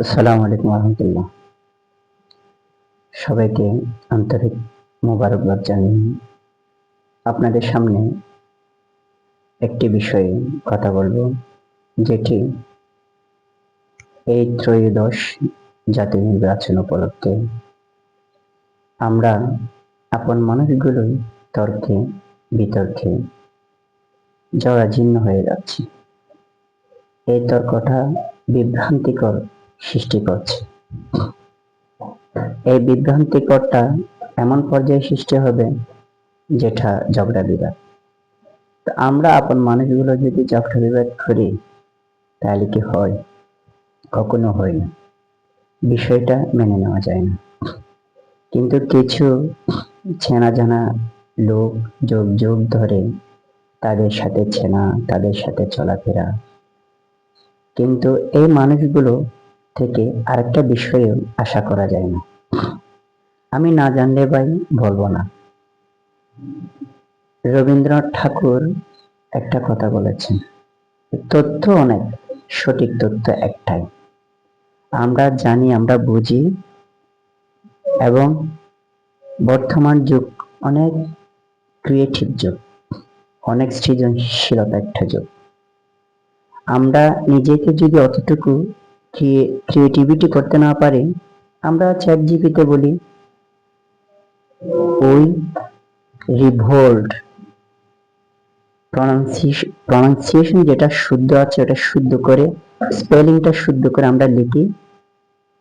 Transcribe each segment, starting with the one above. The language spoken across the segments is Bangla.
আসসালামু আলাইকুম রহমতুল্লাহ। সবাইকে আন্তরিক মোবারকবাদ জানিয়ে আপনাদের সামনে একটি বিষয়ে কথা বলবো, যেটি এই ত্রয়োদশ জাতীয় নির্বাচন উপলক্ষে আমরা আপন মানুষগুলোই তর্কে বিতর্কে জরাজীর্ণ হয়ে যাচ্ছি। এই তর্কটা বিভ্রান্তিকর সৃষ্টি করছে। এই বিভ্রান্তিকরটা এমন পর্যায়ে সৃষ্টি হবে যেটা ঝগড়া বিবাদ। আমরা আপন মানুষগুলো যদি ঝগড়া বিবাদ করি তাহলে কি হয়? কখনো হয় না। বিষয়টা মেনে নেওয়া যায় না। কিন্তু কিছু চেনা জানা লোক যুগ যুগ ধরে তাদের সাথে চেনা, তাদের সাথে চলাফেরা, কিন্তু এই মানুষগুলো থেকে আরেকটা বিষয়ে আশা করা যায় না। আমি না জানলে ভাই বলবো না। রবীন্দ্রনাথ ঠাকুর একটা কথা বলেছেন, তথ্য অনেক, সঠিক তথ্য একটাই। আমরা জানি, আমরা বুঝি, এবং বর্তমান যুগ অনেক ক্রিয়েটিভ যুগ, অনেক সৃজনশীলতা একটা যুগ। আমরা নিজেকে যদি অতটুকু ক্রিয়েটিভিটি করতে না পারি, আমরা চ্যাট জিপিতে বলি ওই রিভোল্ট প্রনাউন্সিয়েশন যেটা শুদ্ধ আছে ওটা শুদ্ধ করে, স্পেলিংটা শুদ্ধ করে আমরা লিখি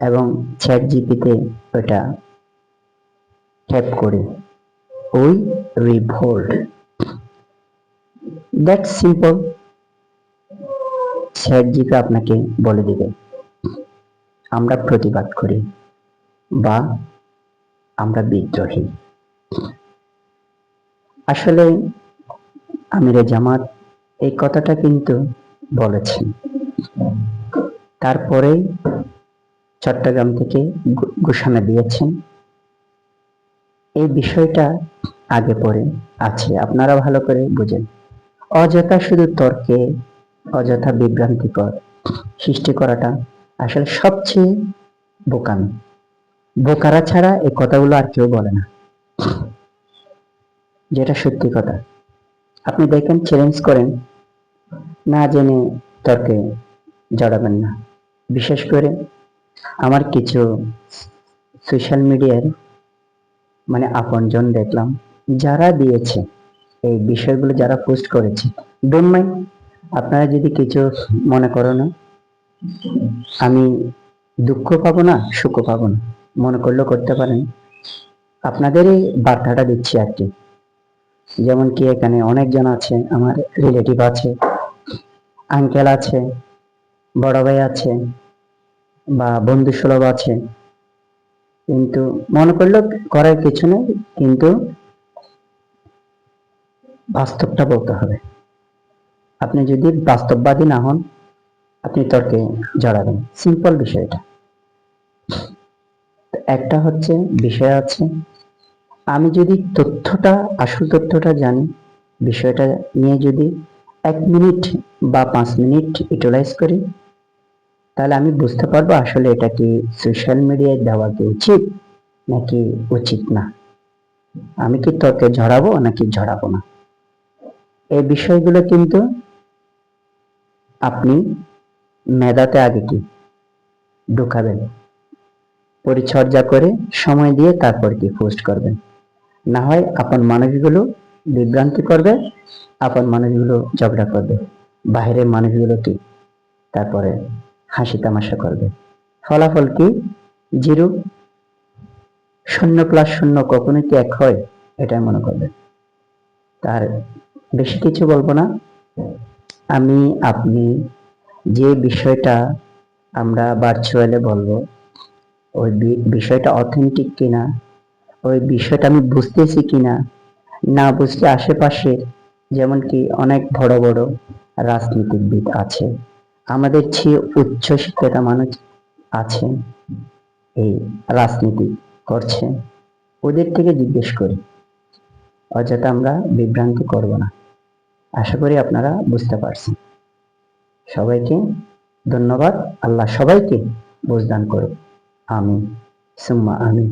এবং চ্যাট জিপিতে ওটা টাইপ করি, ওই revolt. That simple. Chat GP আপনাকে বলে দিবে। আমরা প্রতিবাদ করি বা আমরা বিদ্রোহী। আসলে আমিরে জামাত এই কথাটা কিন্তু বলেছেন, তারপরেই চট্টগ্রাম থেকে ঘোষণা দিয়েছেন। এই বিষয়টা আগে পরে আছে, আপনারা ভালো করে বুঝেন। অযথা শুধু তর্কে, অযথা বিভ্রান্তিকর সৃষ্টি করাটা আসলে সবচেয়ে বোকামি। বোকারা ছাড়া এই কথাগুলো আর কেউ বলে না, যেটা সত্যি কথা। আপনি দেখেন, চ্যালেঞ্জ করেন, না জেনে তর্কে জড়াবেন না। বিশেষ করে আমার কিছু সোশ্যাল মিডিয়ার আপনজন দেখলাম, যারা দিয়েছে এই বিষয়গুলো, যারা পোস্ট করেছে, ডোন্ট মাইন্ড, আপনারা যদি কিছু মনে করো না, আমি দুঃখ পাবো না, সুখ পাবো না, মনে করলেও করতে পারেন। আপনাদের এই বার্তাটা দিচ্ছি আর কি। যেমন কি এখানে অনেকজন আছে, আমার রিলেটিভ আছে, আঙ্কেল আছে, বড় ভাই আছে, বা বন্ধু সুলভ আছে, কিন্তু মনে করলেও করার কিছু নেই, কিন্তু বাস্তবটা বলতে হবে। আপনি যদি বাস্তববাদী না হন, আপনি তর্কে জড়াবেন, সিম্পল বিষয়টা। একটা হচ্ছে বিষয় আছে, আমি যদি আসল তথ্যটা জানি, বিষয়টা নিয়ে যদি 1 মিনিট বা 5 মিনিট ইউটিলাইজ করি, তাহলে আমি বুঝতে পারবো আসলে এটা কি সোশ্যাল মিডিয়ায় দেওয়া কি উচিত নাকি উচিত না। আমি কি তর্কে জড়াবো নাকি জড়াবো না, এই বিষয়গুলো কিন্তু আপনি মেধাতে আগে কি ঢুকাবেন, পরিচর্যা করে সময় দিয়ে তারপর কি পোস্ট করবেন। না হয় আপন মানুষগুলো বিভ্রান্তি করবে, আপন মানুষগুলো ঝগড়া করবে, বাহিরের মানুষগুলো কি তারপরে হাসি তামাশা করবে। ফলাফল কি? জিরো। শূন্য প্লাস শূন্য কখনো কি এক হয়? এটাই মনে করবে। তার বেশি কিছু বলবো না। আমি আপনি যে বিষয়টা আমরা ভার্চুয়ালে বলবো, ওই বিষয়টা অথেন্টিক কিনা, ওই বিষয়টা আমি বুঝতেছি কিনা, না বুঝতে আশেপাশে যেমন কি অনেক বড় বড় রাজনীতিবিদ আছে, আমাদের চেয়ে উচ্চ শিক্ষিত মানুষ আছে, এই রাজনীতি করছে, ওদের থেকে জিজ্ঞেস করি। অযথা আমরা বিভ্রান্তি করব না। আশা করি আপনারা বুঝতে পারছেন। সবাইকে ধন্যবাদ। আল্লাহ সবাইকে বুঝদান করো। আমিন সুম্মা আমিন।